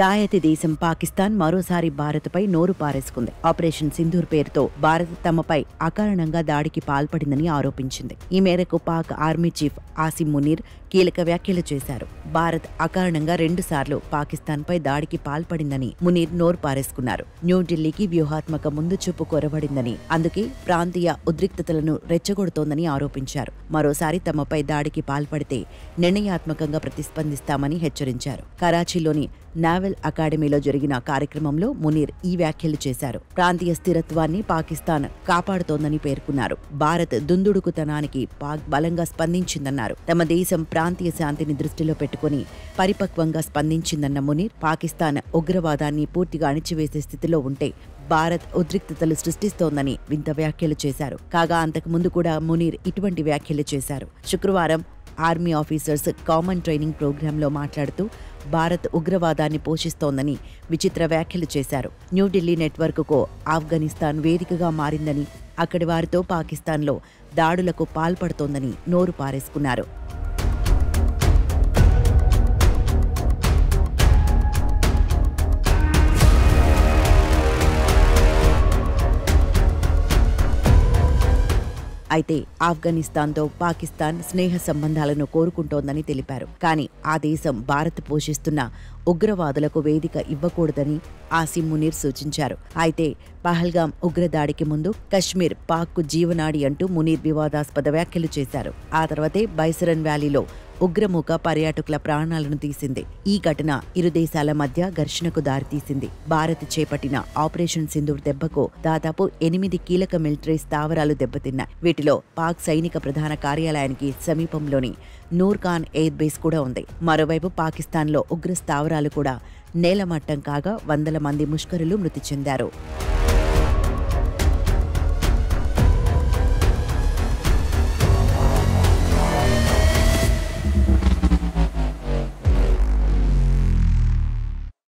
దాయతి దేశం పాకిస్తాన్ మరోసారి భారత్పై నోరు పారేసుకుంది. ఆపరేషన్ సింధూర్ పేరుతో భారత్ తమపై అకారణంగా దాడికి పాల్పడిందని ఆరోపించింది. ఈ మేరకు పాక్ ఆర్మీ చీఫ్ ఆసిమ్ మునీర్ కీలక వ్యాఖ్యలు చేశారు. భారత్ అకారణంగా 2 సార్లు పాకిస్తాన్పై దాడికి పాల్పడిందని మునీర్ నోరు పారేసుకున్నారు. న్యూఢిల్లీకి వ్యూహాత్మక ముందుచూపు కొరబడిందని, అందుకే ప్రాంతీయ ఉద్రిక్తతలను రెచ్చగొడుతోందని ఆరోపించారు. మరోసారి తమపై దాడికి పాల్పడితే నిర్ణయాత్మకంగా ప్రతిస్పందిస్తామని హెచ్చరించారు. కరాచీలోని నావల్ అకాడమీలో జరిగిన కార్యక్రమంలో మునీర్ ఈ వ్యాఖ్యలు చేశారు. ప్రాంతీయ స్థిరత్వాన్ని పాకిస్తాన్ కాపాడుతోందని పేర్కొన్నారు. భారత్ దుందుడుకుతనానికి పాక్ బలంగా స్పందించిందన్నారు. తమ దేశం ప్రాంతీయ శాంతిని దృష్టిలో పెట్టుకుని పరిపక్వంగా స్పందించిందన్న మునీర్, పాకిస్తాన్ ఉగ్రవాదాన్ని పూర్తిగా అణిచివేసే స్థితిలో ఉంటే భారత్ ఉద్రిక్తతలు సృష్టిస్తోందని వింత వ్యాఖ్యలు చేశారు. కాగా అంతకు ముందు కూడా మునీర్ ఇటువంటి వ్యాఖ్యలు చేశారు. శుక్రవారం ఆర్మీ ఆఫీసర్స్ కామన్ ట్రైనింగ్ ప్రోగ్రాంలో మాట్లాడుతూ భారత్ ఉగ్రవాదాన్ని పోషిస్తోందని విచిత్ర వ్యాఖ్యలు చేశారు. న్యూఢిల్లీ నెట్వర్క్కు ఆఫ్ఘనిస్తాన్ వేదికగా మారిందని, అక్కడి వారితో పాకిస్తాన్లో దాడులకు పాల్పడుతోందని నోరు పారేసుకున్నారు. అయితే ఆఫ్ఘనిస్తాన్తో పాకిస్తాన్ స్నేహ సంబంధాలను కోరుకుంటోందని తెలిపారు. కానీ ఆ దేశం భారత్ పోషిస్తున్న ఉగ్రవాదులకు వేదిక ఇవ్వకూడదని ఆసిమ్ మునీర్ సూచించారు. అయితే పహల్గాం ఉగ్రదాడికి ముందు కశ్మీర్ పాక్కు జీవనాడి అంటూ మునీర్ వివాదాస్పద వ్యాఖ్యలు చేశారు. ఆ తర్వాతే బైసరన్ వ్యాలీలో ఉగ్రముఖ పర్యాటకుల ప్రాణాలను తీసింది. ఈ ఘటన ఇరు దేశాల మధ్య ఘర్షణకు దారితీసింది. భారత్ చేపట్టిన ఆపరేషన్ సింధూర్ దెబ్బకు దాదాపు 8 కీలక మిలిటరీ స్థావరాలు దెబ్బతిన్నాయి. వీటిలో పాక్ సైనిక ప్రధాన కార్యాలయానికి సమీపంలోని నూర్ఖాన్ ఎయిర్ బేస్ కూడా ఉంది. మరోవైపు పాకిస్తాన్లో ఉగ్ర స్థావరాలు కూడా నేలమట్టం కాగా వందల మంది ముష్కరులు మృతి చెందారు.